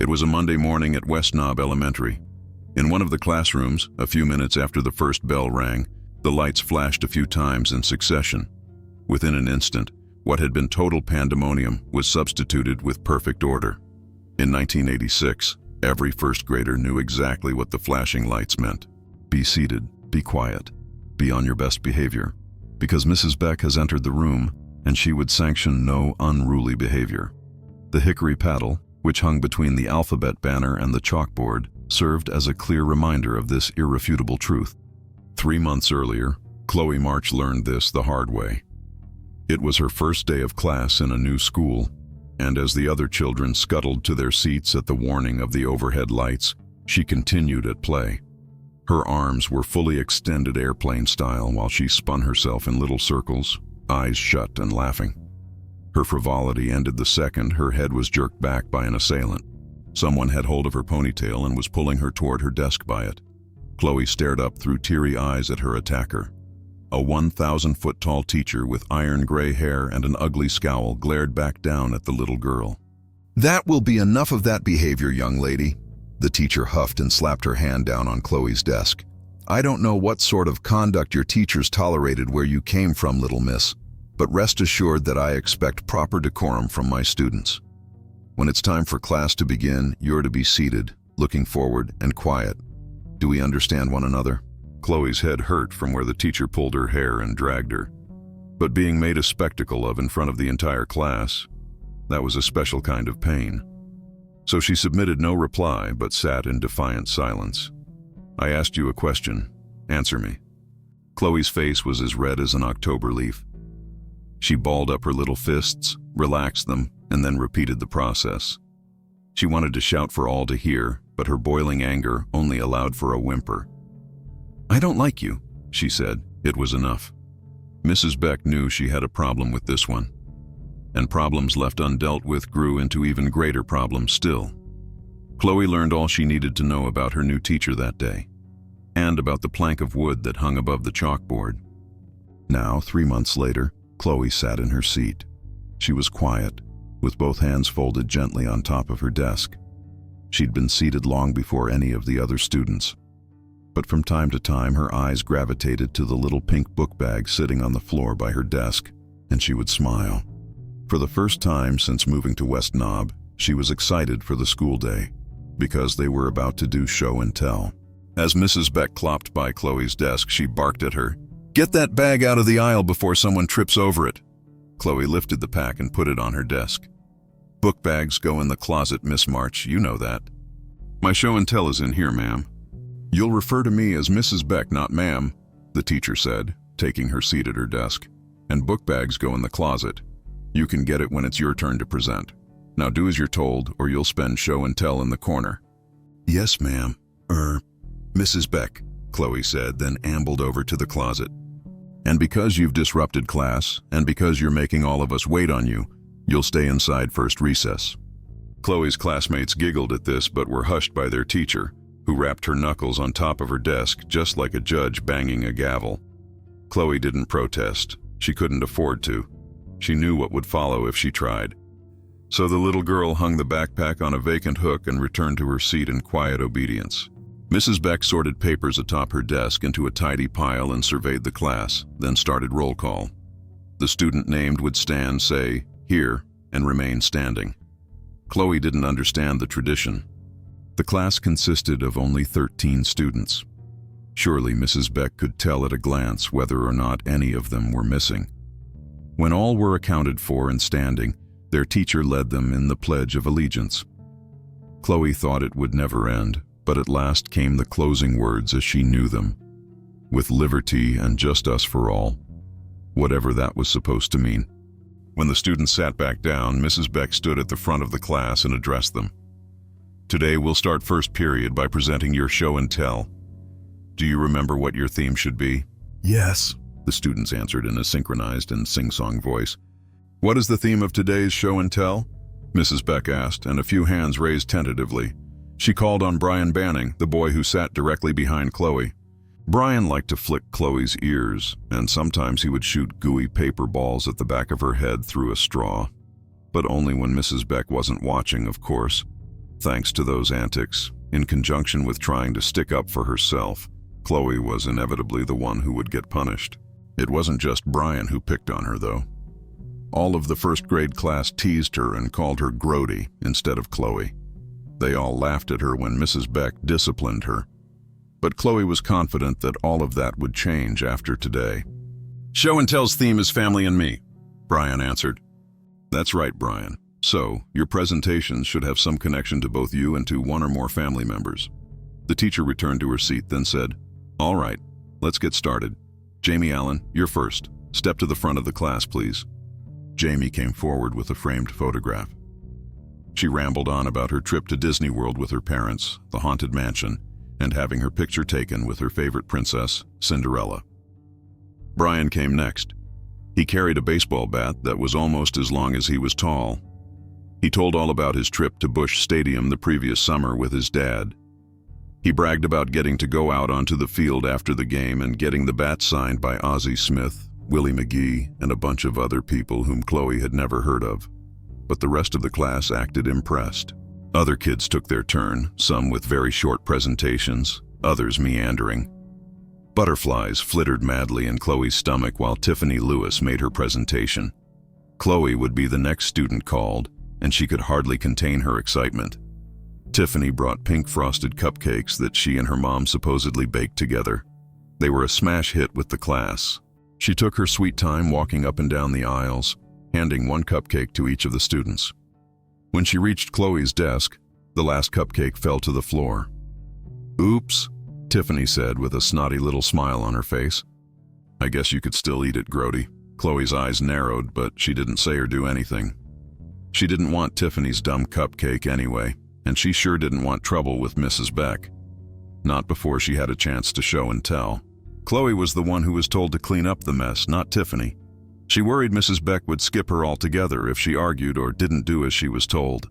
It was a Monday morning at West Knob Elementary. In one of the classrooms, a few minutes after the first bell rang, the lights flashed a few times in succession. Within an instant, what had been total pandemonium was substituted with perfect order. In 1986, every first grader knew exactly what the flashing lights meant. Be seated, be quiet, be on your best behavior, because Mrs. Beck has entered the room, and she would sanction no unruly behavior. The hickory paddle, which hung between the alphabet banner and the chalkboard, served as a clear reminder of this irrefutable truth. 3 months earlier, Chloe March learned this the hard way. It was her first day of class in a new school, and as the other children scuttled to their seats at the warning of the overhead lights, she continued at play. Her arms were fully extended airplane style while she spun herself in little circles, eyes shut and laughing. Her frivolity ended the second her head was jerked back by an assailant. Someone had hold of her ponytail and was pulling her toward her desk by it. Chloe stared up through teary eyes at her attacker. A 1,000-foot-tall teacher with iron gray hair and an ugly scowl glared back down at the little girl. "That will be enough of that behavior, young lady." The teacher huffed and slapped her hand down on Chloe's desk. "I don't know what sort of conduct your teachers tolerated where you came from, little miss, but rest assured that I expect proper decorum from my students. When it's time for class to begin, you're to be seated, looking forward, and quiet. Do we understand one another?" Chloe's head hurt from where the teacher pulled her hair and dragged her. But being made a spectacle of in front of the entire class, that was a special kind of pain. So she submitted no reply but sat in defiant silence. "I asked you a question. Answer me." Chloe's face was as red as an October leaf. She balled up her little fists, relaxed them, and then repeated the process. She wanted to shout for all to hear, but her boiling anger only allowed for a whimper. "I don't like you," she said. It was enough. Mrs. Beck knew she had a problem with this one. And problems left undealt with grew into even greater problems still. Chloe learned all she needed to know about her new teacher that day, and about the plank of wood that hung above the chalkboard. Now, 3 months later, Chloe sat in her seat. She was quiet, with both hands folded gently on top of her desk. She'd been seated long before any of the other students. But from time to time, her eyes gravitated to the little pink book bag sitting on the floor by her desk, and she would smile. For the first time since moving to West Knob, she was excited for the school day, because they were about to do show and tell. As Mrs. Beck clopped by Chloe's desk, she barked at her, "Get that bag out of the aisle before someone trips over it." Chloe lifted the pack and put it on her desk. "Book bags go in the closet, Miss March, you know that." "My show and tell is in here, ma'am." "You'll refer to me as Mrs. Beck, not ma'am," the teacher said, taking her seat at her desk. "And book bags go in the closet. You can get it when it's your turn to present. Now do as you're told, or you'll spend show and tell in the corner." "Yes, ma'am. Mrs. Beck," Chloe said, then ambled over to the closet. "And because you've disrupted class, and because you're making all of us wait on you, you'll stay inside first recess." Chloe's classmates giggled at this but were hushed by their teacher, who rapped her knuckles on top of her desk just like a judge banging a gavel. Chloe didn't protest. She couldn't afford to. She knew what would follow if she tried. So the little girl hung the backpack on a vacant hook and returned to her seat in quiet obedience. Mrs. Beck sorted papers atop her desk into a tidy pile and surveyed the class, then started roll call. The student named would stand, say, "Here," and remain standing. Chloe didn't understand the tradition. The class consisted of only 13 students. Surely Mrs. Beck could tell at a glance whether or not any of them were missing. When all were accounted for and standing, their teacher led them in the Pledge of Allegiance. Chloe thought it would never end, but at last came the closing words as she knew them. "With liberty and just us for all," whatever that was supposed to mean. When the students sat back down, Mrs. Beck stood at the front of the class and addressed them. "Today we'll start first period by presenting your show and tell. Do you remember what your theme should be?" "Yes," the students answered in a synchronized and sing-song voice. "What is the theme of today's show and tell?" Mrs. Beck asked, and a few hands raised tentatively. She called on Brian Banning, the boy who sat directly behind Chloe. Brian liked to flick Chloe's ears, and sometimes he would shoot gooey paper balls at the back of her head through a straw. But only when Mrs. Beck wasn't watching, of course. Thanks to those antics, in conjunction with trying to stick up for herself, Chloe was inevitably the one who would get punished. It wasn't just Brian who picked on her, though. All of the first-grade class teased her and called her Grody instead of Chloe. They all laughed at her when Mrs. Beck disciplined her. But Chloe was confident that all of that would change after today. "Show and tell's theme is family and me," Brian answered. "That's right, Brian. So, your presentations should have some connection to both you and to one or more family members." The teacher returned to her seat, then said, "All right, let's get started. Jamie Allen, you're first. Step to the front of the class, please." Jamie came forward with a framed photograph. She rambled on about her trip to Disney World with her parents, the Haunted Mansion, and having her picture taken with her favorite princess, Cinderella. Brian came next. He carried a baseball bat that was almost as long as he was tall. He told all about his trip to Busch Stadium the previous summer with his dad. He bragged about getting to go out onto the field after the game and getting the bat signed by Ozzie Smith, Willie McGee, and a bunch of other people whom Chloe had never heard of. But the rest of the class acted impressed. Other kids took their turn, some with very short presentations, others meandering. Butterflies flittered madly in Chloe's stomach while Tiffany Lewis made her presentation. Chloe would be the next student called, and she could hardly contain her excitement. Tiffany brought pink frosted cupcakes that she and her mom supposedly baked together. They were a smash hit with the class. She took her sweet time walking up and down the aisles, handing one cupcake to each of the students. When she reached Chloe's desk, the last cupcake fell to the floor. "Oops," Tiffany said with a snotty little smile on her face. "I guess you could still eat it, Grody." Chloe's eyes narrowed, but she didn't say or do anything. She didn't want Tiffany's dumb cupcake anyway, and she sure didn't want trouble with Mrs. Beck. Not before she had a chance to show and tell. Chloe was the one who was told to clean up the mess, not Tiffany. She worried Mrs. Beck would skip her altogether if she argued or didn't do as she was told.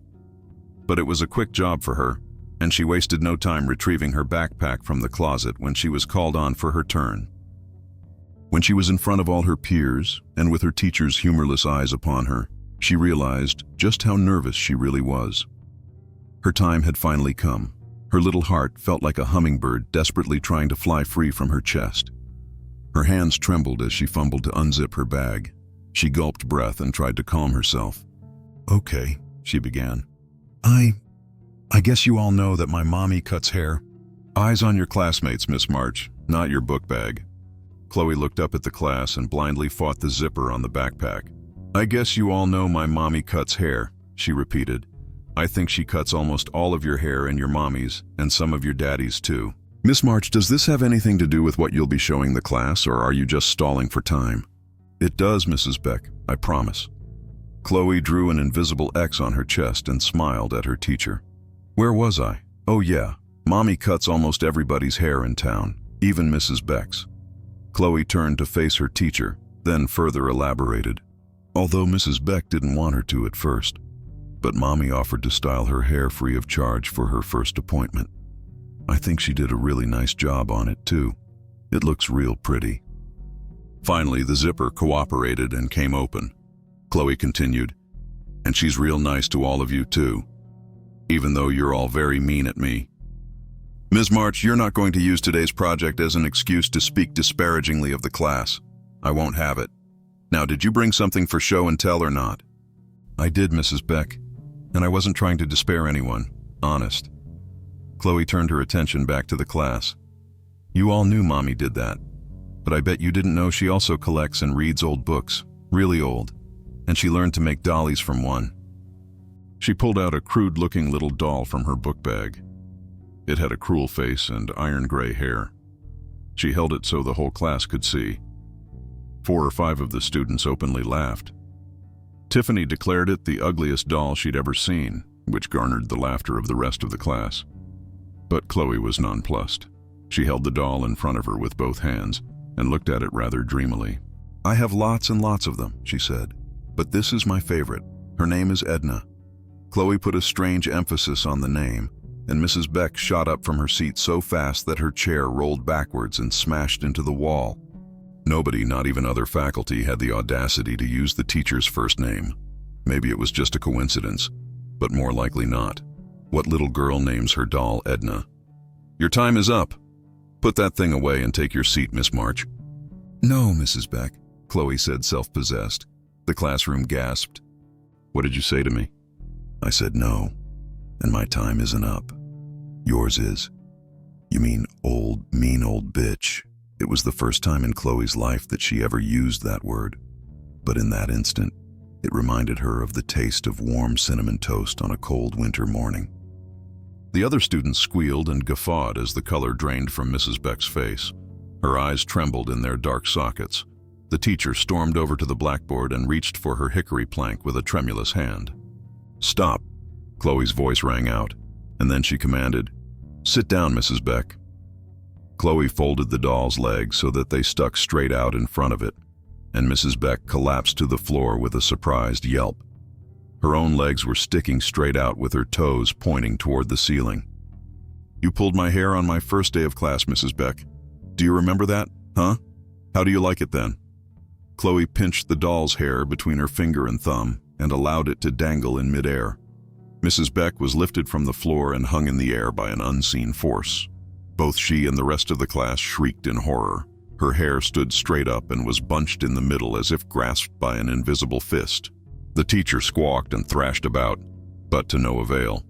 But it was a quick job for her, and she wasted no time retrieving her backpack from the closet when she was called on for her turn. When she was in front of all her peers, and with her teacher's humorless eyes upon her, she realized just how nervous she really was. Her time had finally come. Her little heart felt like a hummingbird desperately trying to fly free from her chest. Her hands trembled as she fumbled to unzip her bag. She gulped breath and tried to calm herself. "Okay," she began. I guess you all know that my mommy cuts hair." "Eyes on your classmates, Miss March, not your book bag." Chloe looked up at the class and blindly fought the zipper on the backpack. "I guess you all know my mommy cuts hair," she repeated. "I think she cuts almost all of your hair and your mommy's, and some of your daddy's too." "Miss March, does this have anything to do with what you'll be showing the class, or are you just stalling for time?" "It does, Mrs. Beck, I promise." Chloe drew an invisible X on her chest and smiled at her teacher. "Where was I? Oh yeah, Mommy cuts almost everybody's hair in town, even Mrs. Beck's." Chloe turned to face her teacher, then further elaborated. Although Mrs. Beck didn't want her to at first, but Mommy offered to style her hair free of charge for her first appointment. I think she did a really nice job on it too. It looks real pretty. Finally, the zipper cooperated and came open. Chloe continued, "And she's real nice to all of you too, even though you're all very mean at me. Ms. March, you're not going to use today's project as an excuse to speak disparagingly of the class. I won't have it. Now, did you bring something for show and tell or not?" "I did, Mrs. Beck, and I wasn't trying to despair anyone, honest." Chloe turned her attention back to the class. "You all knew Mommy did that, but I bet you didn't know she also collects and reads old books, really old, and she learned to make dollies from one." She pulled out a crude-looking little doll from her book bag. It had a cruel face and iron-gray hair. She held it so the whole class could see. 4 or 5 of the students openly laughed. Tiffany declared it the ugliest doll she'd ever seen, which garnered the laughter of the rest of the class. But Chloe was nonplussed. She held the doll in front of her with both hands and looked at it rather dreamily. "I have lots and lots of them," she said, "but this is my favorite. Her name is Edna." Chloe put a strange emphasis on the name, and Mrs. Beck shot up from her seat so fast that her chair rolled backwards and smashed into the wall. Nobody, not even other faculty, had the audacity to use the teacher's first name. Maybe it was just a coincidence, but more likely not. What little girl names her doll Edna? Your time is up. Put that thing away and take your seat, Miss March. No, Mrs. Beck, Chloe said, self-possessed. The classroom gasped. What did you say to me? I said no, and my time isn't up. Yours is. You mean mean old bitch. It was the first time in Chloe's life that she ever used that word. But in that instant, it reminded her of the taste of warm cinnamon toast on a cold winter morning. The other students squealed and guffawed as the color drained from Mrs. Beck's face. Her eyes trembled in their dark sockets. The teacher stormed over to the blackboard and reached for her hickory plank with a tremulous hand. Stop, Chloe's voice rang out, and then she commanded, Sit down, Mrs. Beck. Chloe folded the doll's legs so that they stuck straight out in front of it, and Mrs. Beck collapsed to the floor with a surprised yelp. Her own legs were sticking straight out with her toes pointing toward the ceiling. You pulled my hair on my first day of class, Mrs. Beck. Do you remember that, huh? How do you like it then? Chloe pinched the doll's hair between her finger and thumb and allowed it to dangle in midair. Mrs. Beck was lifted from the floor and hung in the air by an unseen force. Both she and the rest of the class shrieked in horror. Her hair stood straight up and was bunched in the middle as if grasped by an invisible fist. The teacher squawked and thrashed about, but to no avail.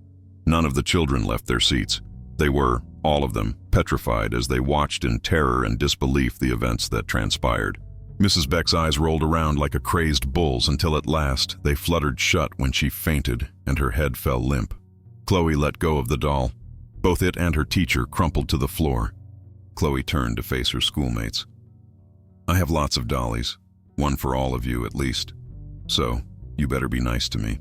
None of the children left their seats. They were, all of them, petrified as they watched in terror and disbelief the events that transpired. Mrs. Beck's eyes rolled around like a crazed bull's until at last they fluttered shut when she fainted and her head fell limp. Chloe let go of the doll. Both it and her teacher crumpled to the floor. Chloe turned to face her schoolmates. I have lots of dollies, one for all of you at least, so you better be nice to me.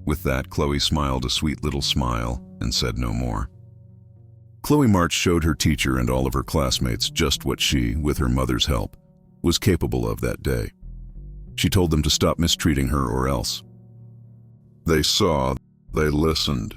With that, Chloe smiled a sweet little smile and said no more. Chloe March showed her teacher and all of her classmates just what she, with her mother's help, was capable of that day. She told them to stop mistreating her or else. They saw, they listened,